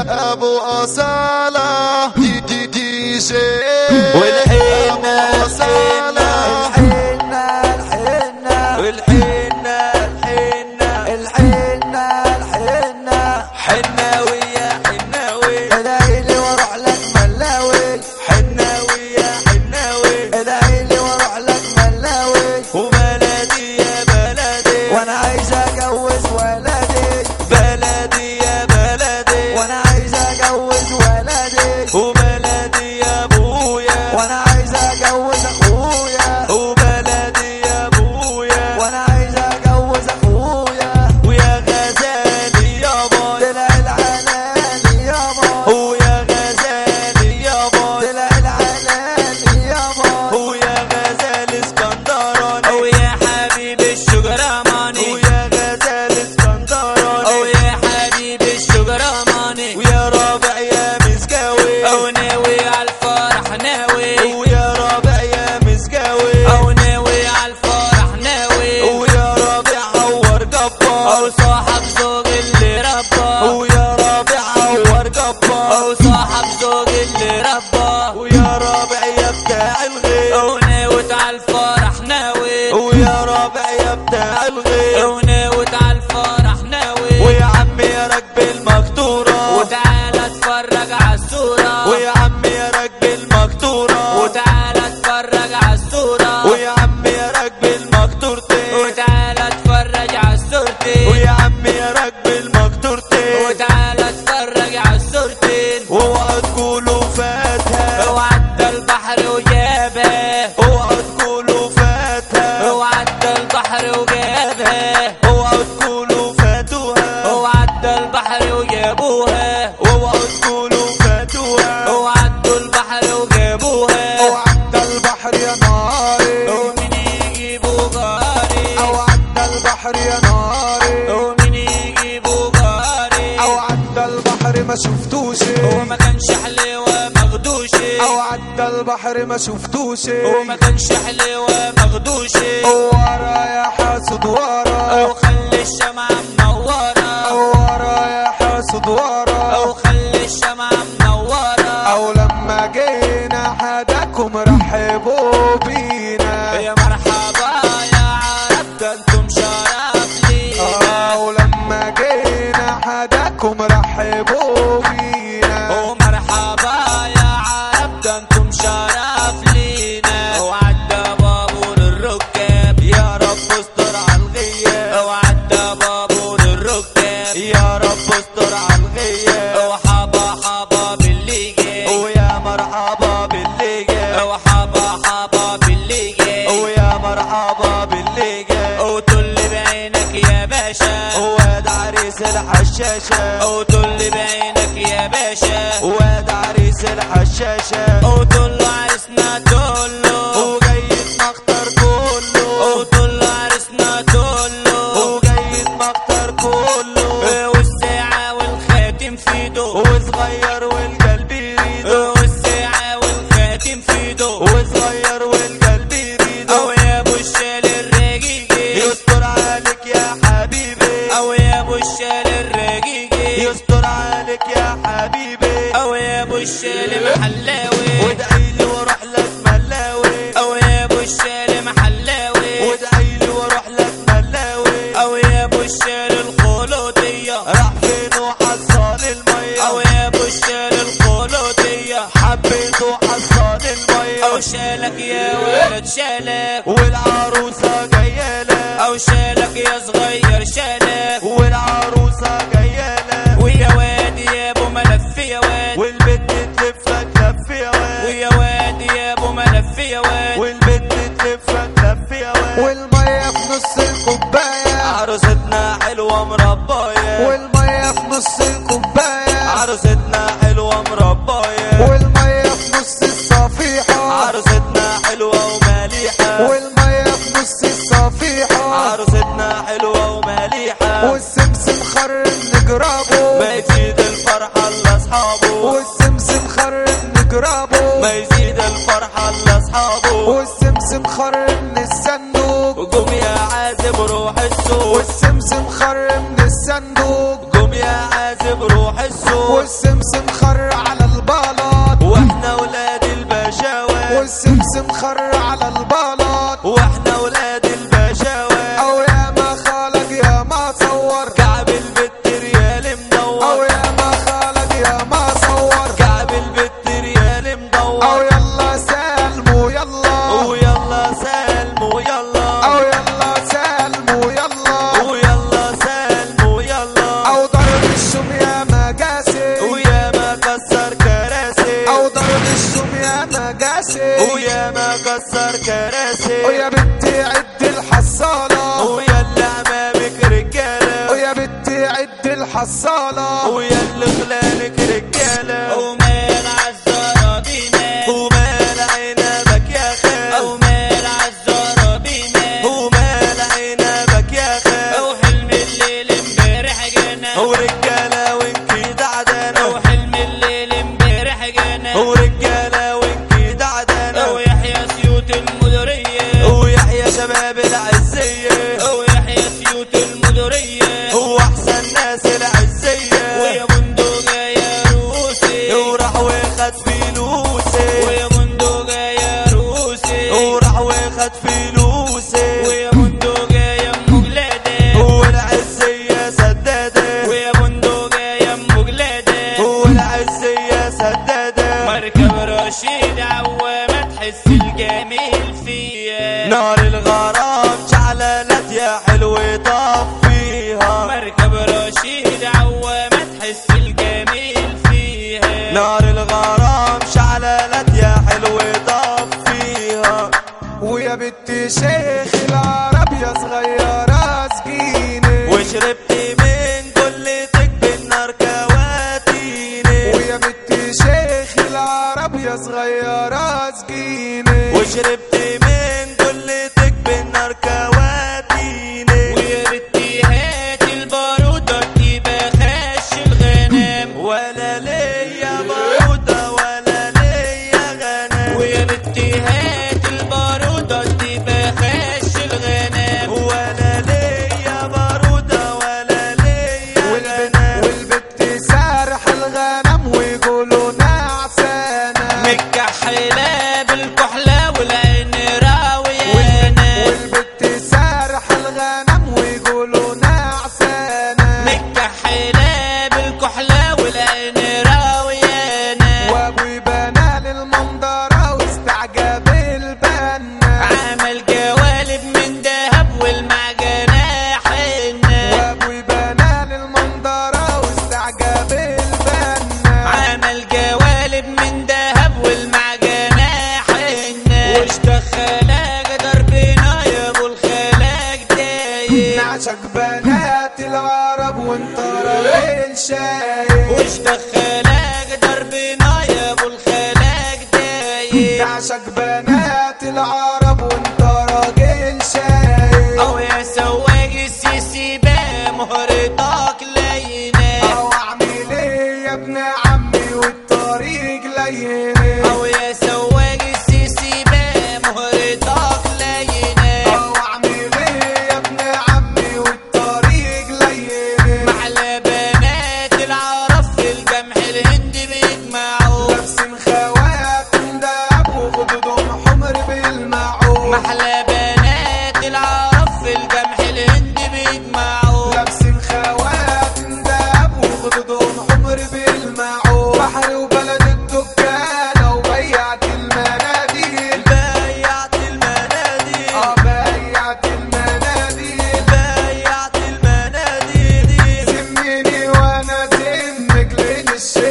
ابو اصالة دي جي والحنة الحنة حناوي يا حناوي ادعيلي واروح لك ملاوي حناوي يا حناوي ادعيلي واروح لك ملاوي وبلدي يا بلدي وانا عايز اجوز ولدي بلدي يا بلدي وانا عايز اجوز ولدي وبلدي يا ابويا وانا عايز اجوز اخويا وبلدي يا ابويا وانا عايز اجوز اخويا ويا غزالي يابا طلع العلال يابا ويا غزالي يابا طلع العلال يابا ويا غزال اسكندراني ويا حبيب الشجرماني ويا غزال اسكندراني ويا حبيب الشجرماني ويا رابع يا مسكاوي او ناوي على الفرح ناوي ويا رابع يا مسكاوي او ناوي على الفرح ناوي ويا رابع عور جبار او صاحب زوج اللي ربى ويا رابع عور جبار او صاحب زوج اللي ربى ويا رابع يا بتاع الغير او ناوي على الفرح ناوي ويا رابع يا بتاع الغير او ناوي على الفرح ناوي ويا عمي يا راكب المقطورة وتعالى اتفرج على الصورة ويا عمي يا راكب المقطورة وتعالى اتفرج على الصورة ويا عمي يا راكب المقطورتين وتعالى اتفرج على الصورتين ويا عمي يا راكب المقطورتين وتعالى اتفرج على الصورتين واوعى تقولوا فاتها وعدى البحر وجابها اوعى تقولوا فاتها وعدى البحر وجابها اوعى تقولوا فاتوها وعدى البحر وجابوها اوعى تقولوا فاتوها وعدوا البحر وجابوها وعدى البحر يا ناري ومين يجيبوا جاري او عدى البحر يا ناري ومين يجيبوا جاري او عدى البحر ما شفتوش وما كانش حلوة مخدوش او عدى البحر ما شفتوش وما كانش حلوة مخدوش ورا يا حاسد ورا او خلي الشمعة منورة ورا يا حاسد ورا او خلي الشمعة منورة او لما جينا حداكم رحبوا بينا يا مرحبا يا عرب ده انتم شرف لينا او لما جينا حداكم رحبوا بينا ومرحبا يا عرب ده انتم شرف لينا وعدى بابور الركاب يا رب استر على الغياب وعدى بابور الركاب يا رب استر على الغياب وحبا باللي جاي ويا مرحبا باللي جاي وحبا باللي جاي ويا مرحبا باللي جاي وطل بعينك يا باشا واد عريس الحشاشة وطل بعينك يا باشا واد عريس الحشاشة وطل عريسنا كله وجاي يتمخطر كله وطل عريسنا كله وجاي يتمخطر كله والساعة والخاتم في ايده وصغير والقلب يريده والساعة والخاتم في ايده وصغير والقلب يريده او يا ابو الشال الرقيقي يستر عليك يا حبيبي او يا ابو الشال الرقيقي يستر عليك يا حبيبي او يا ابو الشال محلاوي وادعيلي واروح لك ملاوي او يا ابو الشال محلاوي وادعيلي واروح لك ملاوي او يا ابو الشال الخلوطية راح فين وحصل المية او يا ابو الشال الخلوطية حبيته وحصل المية او شالك يا ولد شالك والعروسة جايالك او شالك يا صغير شالك والعروسة جايالك ويا واد يا ابو ملف يا واد والبنت تلفك لف يا واد ويا واد يا ابو ملف يا واد والبنت تلفك لف يا واد والمية في نص الكوباية عروستنا حلوة مرباية والمية في نص الكوباية عروستنا حلوة مرباية والمية في نص الصفيحة عروستنا حلوة ومليحة والمية في نص الصفيحة عروستنا حلوة ومليحة والسمسم خرم نجربه ما يزيد الفرحة لاصحابه والسمسم خرم نجربه ما يزيد الفرحة لاصحابه والسمسم خرم من الصندوق قوم يا عازم روح السوق والسمسم خرم من الصندوق قوم يا عازم عازب روح السوق والسمسم خر على البلاط واحنا ولاد البشوات والسمسم خر على البلاط واحنا ولاد البشوات او يا ما خالق يا ما صور كعب البت ريال او مدور يا ما خالق يا ما صور كعب البت ريال او مدور يلا سلموا يلا ويلا سلم ويلا او يلا سلموا يلا ويلا سلم ويلا او ضرب الشم يا مجاسي ويا ما كسر كراسي او ضرب الشم يا مجاسي ويا ما كسر كراسي ويا بنتي عد الحصالة ويا اللي امامك رجاله ويا بنتي عد الحصالة ويا اللي خلالك رجاله ومال عالزهرة بينا ومال عنبك يا خال ومال عالزهرة بينا ومال عنبك يا خال وحلم الليل امبارح جانا ورجاله وانكي دعدانه وحلم الليل امبارح جانا ورجاله وانكي دعدانه ويحيى سيوط المديريه ويحيى شباب العزيه ويحيى سيوط المديريه هو احسن ناس العزيه ويا بندقه يا روسي وراح واخد فلوسي ويا بندقه يا روسي وراح واخد فلوسي ويا بندقه يا ام جلاده والعزيه سداده ويا بندقه يا ام جلاده والعزيه سداده مركب رشيد عوامه تحس الجميل فيها نار الغرام شعللت يا حلو طفيها مركب رشيد عوامه تحس الجميل فيها نار الغرام شعللت يا حلو طفيها ويا بنت شيخ العرب يا صغيرة سكينة وشربت من كلتك بالنار كواتيني ويا بنت شيخ العرب يا صغيرة سكينة وشربت من كلتك بالنار كواتيني ويا بنتي هات البارودة تبقى خش الغنم ولا ليا بارودة ولا ليا غنم ويا بنتي هات البارودة تبقى خش الغنم ولا ليا بارودة ولا ليا غنم والبت سارح الغنم ويقولوا نعسانة متكحلة بالكحلة والعين راويانة والبت سارح الغنم ويقولوا نعسانة متكحلة بالكحلة والعين راويانة وابوي بنى للمنظرة واستعجب البنا عمل جوالب من دهب والمعجنة حنة وابوي بنى للمنظرة واستعجب البنا عمل جوالب من دهب والمعجنة حنة واشتخلك ضربنا يا ابو الخلاق دايب نعشق بنات العرب وانت راجل شايب واشتخلك ضربنا يا ابو الخلاق دايب نعشق بنات العرب وانت راجل شايب او يا سواق السيسي بقى مهرتك لينا او اعمل ايه يا ابن عمي والطريق ليني او يا سواق السيسي بقى مهرتك لينا او اعمل ايه يا ابن عمي والطريق ليني محلى بنات العرب في الجمح الهندي بيجمعوا لابسين خواتم دهب وخدودهم حمر بالمعون محلى بنات العرب في الجمح الهندي بيجمعوا لابسين خواتم دهب وخدودهم حمر بالمعون بحر وبلد الدكانة وبيعت المناديل بيعت المناديل بيعت المناديل بيعت المناديل سميني وانا سمك لين الشيخ